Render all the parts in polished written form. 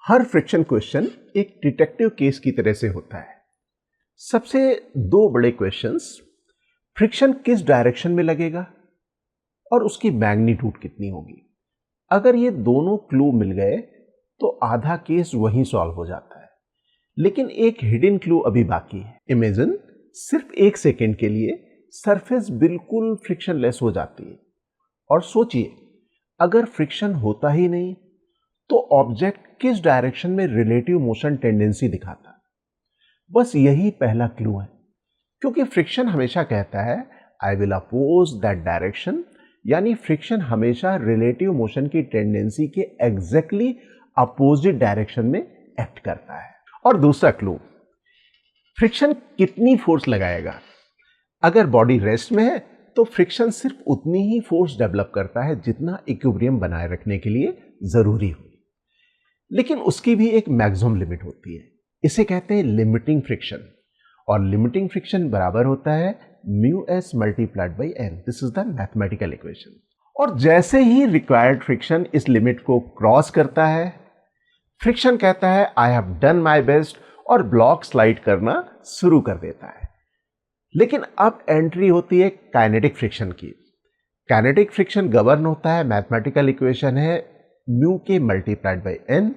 हर friction question एक detective case की तरह से होता है। सबसे दो बड़े क्वेश्चंस, फ्रिक्शन किस डायरेक्शन में लगेगा और उसकी मैग्नीट्यूड कितनी होगी। अगर ये दोनों क्लू मिल गए तो आधा केस वहीं सॉल्व हो जाता है। लेकिन एक हिडन क्लू अभी बाकी है। इमेजिन सिर्फ एक सेकेंड के लिए सरफेस बिल्कुल फ्रिक्शनलेस हो जाती है और सोचिए अगर फ्रिक्शन होता ही नहीं तो ऑब्जेक्ट किस डायरेक्शन में रिलेटिव मोशन टेंडेंसी दिखाता। बस यही पहला क्लू है, क्योंकि फ्रिक्शन हमेशा कहता है I will oppose that direction, यानी फ्रिक्शन हमेशा रिलेटिव मोशन की टेंडेंसी के एग्जैक्टली अपोजिट डायरेक्शन में एक्ट करता है। और दूसरा क्लू, फ्रिक्शन कितनी फोर्स लगाएगा। अगर बॉडी रेस्ट में है तो फ्रिक्शन सिर्फ उतनी ही फोर्स डेवलप करता है जितना इक्विलिब्रियम बनाए रखने के लिए जरूरी हो, लेकिन उसकी भी एक मैक्सिमम लिमिट होती है। इसे कहते हैं लिमिटिंग फ्रिक्शन, और लिमिटिंग फ्रिक्शन बराबर होता है μs multiplied by n। This is the mathematical equation. और जैसे ही रिक्वायर्ड फ्रिक्शन इस लिमिट को क्रॉस करता है, फ्रिक्शन कहता है I have done my best और ब्लॉक स्लाइड करना शुरू कर देता है। लेकिन अब एंट्री होती है काइनेटिक फ्रिक्शन की। काइनेटिक फ्रिक्शन गवर्न होता है, मैथमेटिकल इक्वेशन है μk मल्टीप्लाइड बाई n,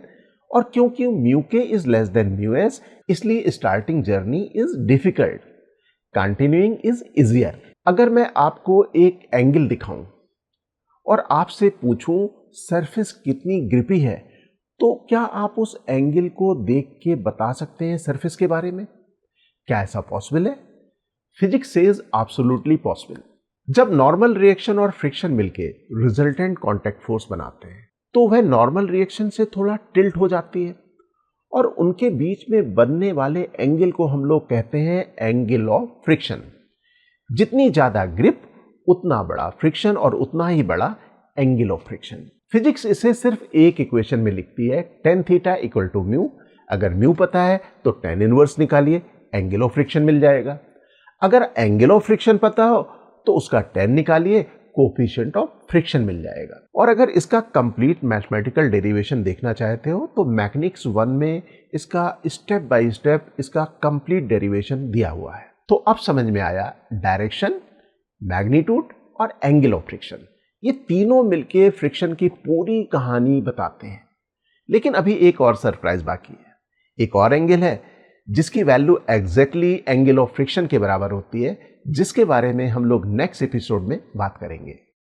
और क्योंकि μk is less than μs इसलिए starting journey is difficult, continuing is easier. अगर मैं आपको एक एंगल दिखाऊं और आपसे पूछूं सरफेस कितनी ग्रिपी है, तो क्या आप उस एंगल को देख के बता सकते हैं सरफेस के बारे में? क्या ऐसा पॉसिबल है? Physics says absolutely possible. जब नॉर्मल रिएक्शन और फ्रिक्शन मिलके रिजल्टेंट कांटेक्ट फोर्स बनाते हैं तो वह नॉर्मल रिएक्शन से थोड़ा टिल्ट हो जाती है और उनके बीच में बनने वाले एंगल को हम लोग कहते हैं एंगल ऑफ फ्रिक्शन। जितनी ज्यादा ग्रिप उतना बड़ा फ्रिक्शन और उतना ही बड़ा एंगल ऑफ फ्रिक्शन। फिजिक्स इसे सिर्फ एक इक्वेशन में लिखती है, tan theta equal to mu. अगर म्यू पता है तो tan इनवर्स निकालिए, एंगल ऑफ फ्रिक्शन मिल जाएगा। अगर एंगल ऑफ फ्रिक्शन पता हो तो उसका tan निकालिए, कोफिशिएंट ऑफ फ्रिक्शन मिल जाएगा। और अगर इसका कंप्लीट मैथमेटिकल डेरिवेशन देखना चाहते हो तो मैकेनिक्स 1 में इसका स्टेप बाय स्टेप इसका कंप्लीट डेरिवेशन दिया हुआ है। तो अब समझ में आया, डायरेक्शन, मैग्नीट्यूड और एंगल ऑफ फ्रिक्शन, ये तीनों मिलके फ्रिक्शन की पूरी कहानी बताते हैं। लेकिन अभी एक और सरप्राइज बाकी है। एक और एंगल है जिसकी value exactly angle of friction के बराबर होती है, जिसके बारे में हम लोग नेक्स्ट एपिसोड में बात करेंगे।